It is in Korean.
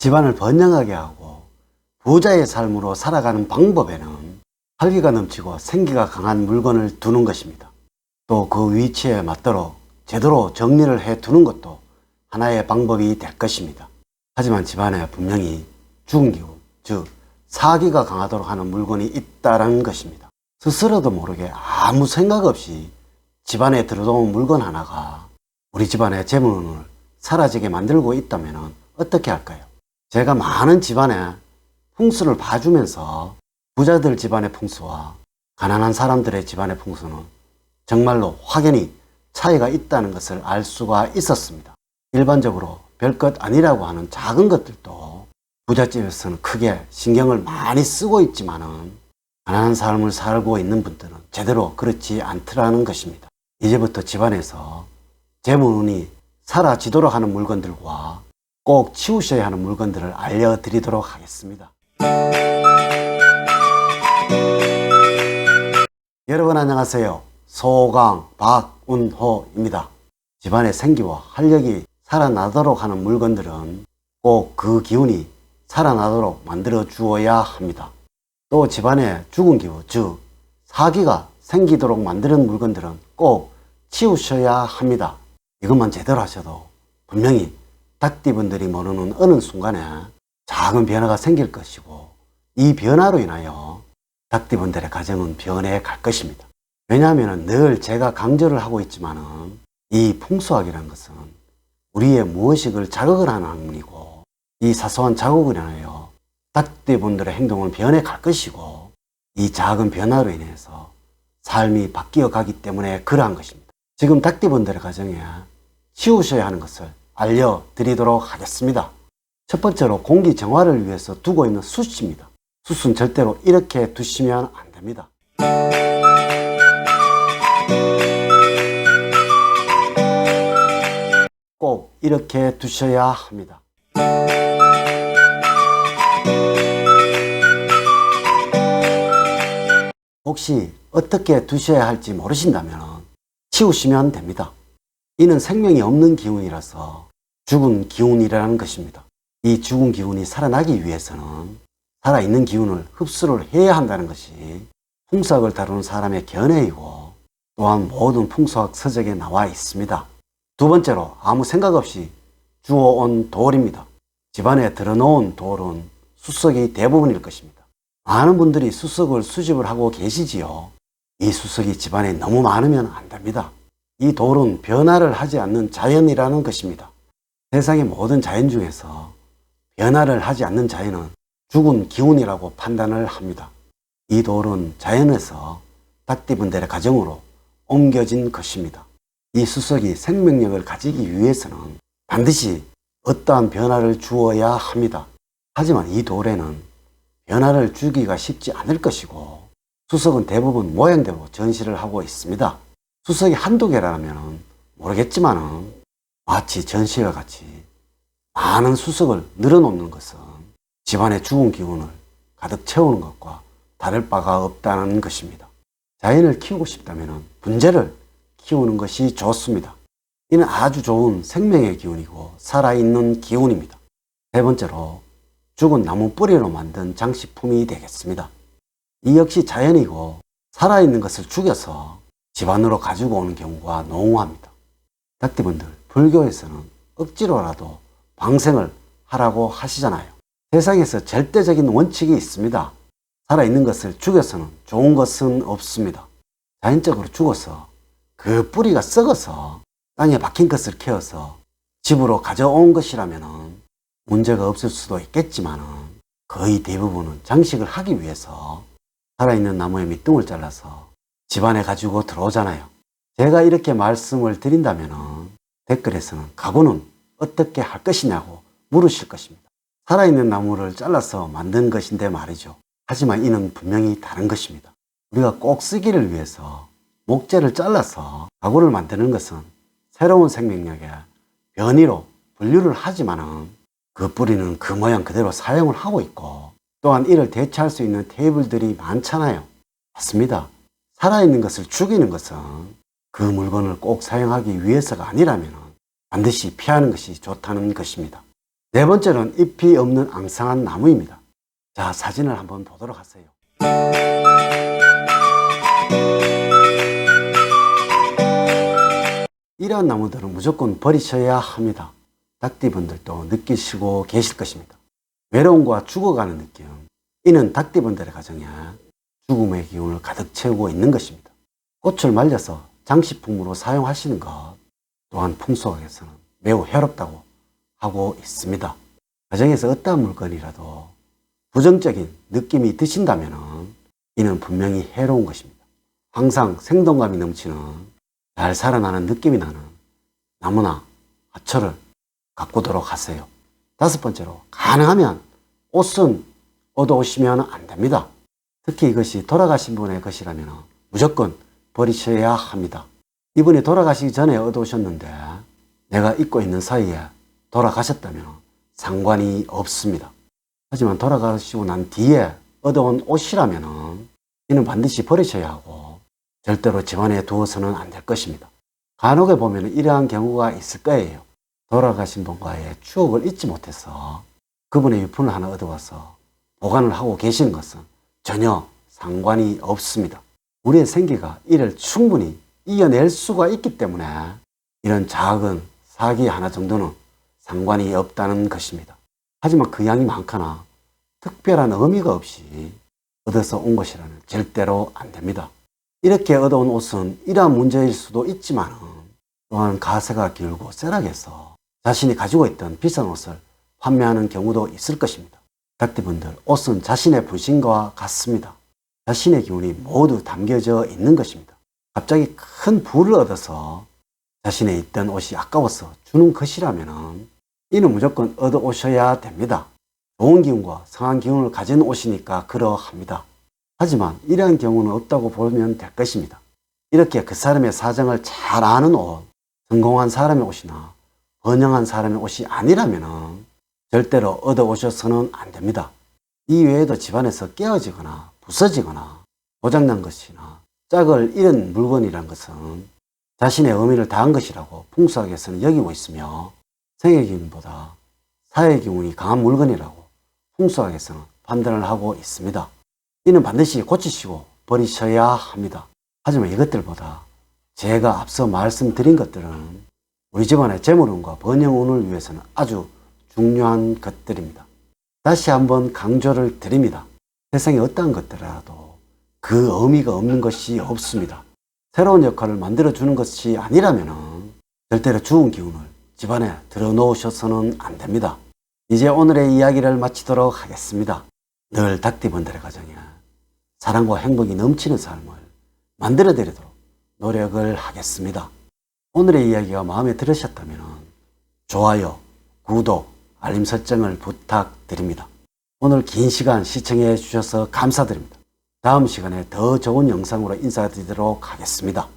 집안을 번영하게 하고 부자의 삶으로 살아가는 방법에는 활기가 넘치고 생기가 강한 물건을 두는 것입니다. 또 그 위치에 맞도록 제대로 정리를 해 두는 것도 하나의 방법이 될 것입니다. 하지만 집안에 분명히 죽은 기운, 즉 사기가 강하도록 하는 물건이 있다는 것입니다. 스스로도 모르게 아무 생각 없이 집안에 들어온 물건 하나가 우리 집안의 재물운을 사라지게 만들고 있다면 어떻게 할까요? 제가 많은 집안의 풍수를 봐주면서 부자들 집안의 풍수와 가난한 사람들의 집안의 풍수는 정말로 확연히 차이가 있다는 것을 알 수가 있었습니다. 일반적으로 별것 아니라고 하는 작은 것들도 부잣집에서는 크게 신경을 많이 쓰고 있지만은 가난한 삶을 살고 있는 분들은 제대로 그렇지 않더라는 것입니다. 이제부터 집안에서 재물운이 사라지도록 하는 물건들과 꼭 치우셔야 하는 물건들을 알려드리도록 하겠습니다. 여러분 안녕하세요. 소강 박운호입니다. 집안의 생기와 활력이 살아나도록 하는 물건들은 꼭 그 기운이 살아나도록 만들어 주어야 합니다. 또 집안에 죽은 기운, 즉 사기가 생기도록 만드는 물건들은 꼭 치우셔야 합니다. 이것만 제대로 하셔도 분명히 닭띠분들이 모르는 어느 순간에 작은 변화가 생길 것이고 이 변화로 인하여 닭띠분들의 가정은 변해 갈 것입니다. 왜냐하면 늘 제가 강조를 하고 있지만은 이 풍수학이라는 것은 우리의 무의식을 자극을 하는 학문이고 이 사소한 자극을 인하여 닭띠분들의 행동은 변해 갈 것이고 이 작은 변화로 인해서 삶이 바뀌어 가기 때문에 그러한 것입니다. 지금 닭띠분들의 가정에 치우셔야 하는 것을 알려드리도록 하겠습니다. 첫 번째로 공기 정화를 위해서 두고 있는 숯입니다. 숯은 절대로 이렇게 두시면 안 됩니다. 꼭 이렇게 두셔야 합니다. 혹시 어떻게 두셔야 할지 모르신다면 치우시면 됩니다. 이는 생명이 없는 기운이라서 죽은 기운이라는 것입니다. 이 죽은 기운이 살아나기 위해서는 살아있는 기운을 흡수를 해야 한다는 것이 풍수학을 다루는 사람의 견해이고 또한 모든 풍수학 서적에 나와 있습니다. 두 번째로 아무 생각 없이 주워온 돌입니다. 집안에 들어놓은 돌은 수석이 대부분일 것입니다. 많은 분들이 수석을 수집을 하고 계시지요. 이 수석이 집안에 너무 많으면 안 됩니다. 이 돌은 변화를 하지 않는 자연이라는 것입니다. 세상의 모든 자연 중에서 변화를 하지 않는 자연은 죽은 기운이라고 판단을 합니다. 이 돌은 자연에서 닭띠분들의 가정으로 옮겨진 것입니다. 이 수석이 생명력을 가지기 위해서는 반드시 어떠한 변화를 주어야 합니다. 하지만 이 돌에는 변화를 주기가 쉽지 않을 것이고 수석은 대부분 모양대로 전시를 하고 있습니다. 수석이 한두 개라면 모르겠지만은 마치 전시와 같이 많은 수석을 늘어놓는 것은 집안의 죽은 기운을 가득 채우는 것과 다를 바가 없다는 것입니다. 자연을 키우고 싶다면 분재를 키우는 것이 좋습니다. 이는 아주 좋은 생명의 기운이고 살아있는 기운입니다. 세 번째로 죽은 나무 뿌리로 만든 장식품이 되겠습니다. 이 역시 자연이고 살아있는 것을 죽여서 집안으로 가지고 오는 경우가 농후합니다. 닭띠분들, 불교에서는 억지로라도 방생을 하라고 하시잖아요. 세상에서 절대적인 원칙이 있습니다. 살아있는 것을 죽여서는 좋은 것은 없습니다. 자연적으로 죽어서 그 뿌리가 썩어서 땅에 박힌 것을 캐어서 집으로 가져온 것이라면 문제가 없을 수도 있겠지만 거의 대부분은 장식을 하기 위해서 살아있는 나무의 밑둥을 잘라서 집안에 가지고 들어오잖아요. 제가 이렇게 말씀을 드린다면 댓글에서는 가구는 어떻게 할 것이냐고 물으실 것입니다. 살아있는 나무를 잘라서 만든 것인데 말이죠. 하지만 이는 분명히 다른 것입니다. 우리가 꼭 쓰기를 위해서 목재를 잘라서 가구를 만드는 것은 새로운 생명력의 변이로 분류를 하지만은 그 뿌리는 그 모양 그대로 사용을 하고 있고 또한 이를 대체할 수 있는 테이블들이 많잖아요. 맞습니다. 살아있는 것을 죽이는 것은 그 물건을 꼭 사용하기 위해서가 아니라면 반드시 피하는 것이 좋다는 것입니다. 네 번째는 잎이 없는 앙상한 나무입니다. 자, 사진을 한번 보도록 하세요. 이러한 나무들은 무조건 버리셔야 합니다. 닭띠분들도 느끼시고 계실 것입니다. 외로움과 죽어가는 느낌, 이는 닭띠분들의 가정에 죽음의 기운을 가득 채우고 있는 것입니다. 꽃을 말려서 장식품으로 사용하시는 것 또한 풍수학에서는 매우 해롭다고 하고 있습니다. 가정에서 어떠한 물건이라도 부정적인 느낌이 드신다면 이는 분명히 해로운 것입니다. 항상 생동감이 넘치는 잘 살아나는 느낌이 나는 나무나 화초를 가꾸도록 하세요. 다섯 번째로, 가능하면 옷은 얻어오시면 안 됩니다. 특히 이것이 돌아가신 분의 것이라면 무조건 버리셔야 합니다. 이분이 돌아가시기 전에 얻어오셨는데 내가 입고 있는 사이에 돌아가셨다면 상관이 없습니다. 하지만 돌아가시고 난 뒤에 얻어온 옷이라면 이는 반드시 버리셔야 하고 절대로 집안에 두어서는 안 될 것입니다. 간혹에 보면 이러한 경우가 있을 거예요. 돌아가신 분과의 추억을 잊지 못해서 그분의 유품을 하나 얻어와서 보관을 하고 계시는 것은 전혀 상관이 없습니다. 우리의 생기가 이를 충분히 이겨낼 수가 있기 때문에 이런 작은 사기 하나 정도는 상관이 없다는 것입니다. 하지만 그 양이 많거나 특별한 의미가 없이 얻어서 온 것이라면 절대로 안 됩니다. 이렇게 얻어온 옷은 이러한 문제일 수도 있지만 또한 가세가 길고 쇠락해서 자신이 가지고 있던 비싼 옷을 판매하는 경우도 있을 것입니다. 닭띠분들, 옷은 자신의 분신과 같습니다. 자신의 기운이 모두 담겨져 있는 것입니다. 갑자기 큰 부를 얻어서 자신의 있던 옷이 아까워서 주는 것이라면 이는 무조건 얻어 오셔야 됩니다. 좋은 기운과 성한 기운을 가진 옷이니까 그러합니다. 하지만 이러한 경우는 없다고 보면 될 것입니다. 이렇게 그 사람의 사정을 잘 아는 옷, 성공한 사람의 옷이나 번영한 사람의 옷이 아니라면 절대로 얻어 오셔서는 안 됩니다. 이 외에도 집안에서 깨어지거나 부서지거나 고장난 것이나 짝을 잃은 물건이란 것은 자신의 의미를 다한 것이라고 풍수학에서는 여기고 있으며 생애기운보다 사회기운이 강한 물건이라고 풍수학에서는 판단을 하고 있습니다. 이는 반드시 고치시고 버리셔야 합니다. 하지만 이것들보다 제가 앞서 말씀드린 것들은 우리 집안의 재물운과 번영운을 위해서는 아주 중요한 것들입니다. 다시 한번 강조를 드립니다. 세상에 어떠한 것들이라도 그 의미가 없는 것이 없습니다. 새로운 역할을 만들어주는 것이 아니라면 절대로 죽은 기운을 집안에 들어놓으셔서는 안 됩니다. 이제 오늘의 이야기를 마치도록 하겠습니다. 늘 닭띠분들의 가정에 사랑과 행복이 넘치는 삶을 만들어 드리도록 노력을 하겠습니다. 오늘의 이야기가 마음에 들으셨다면 좋아요, 구독, 알림 설정을 부탁드립니다. 오늘 긴 시간 시청해 주셔서 감사드립니다. 다음 시간에 더 좋은 영상으로 인사드리도록 하겠습니다.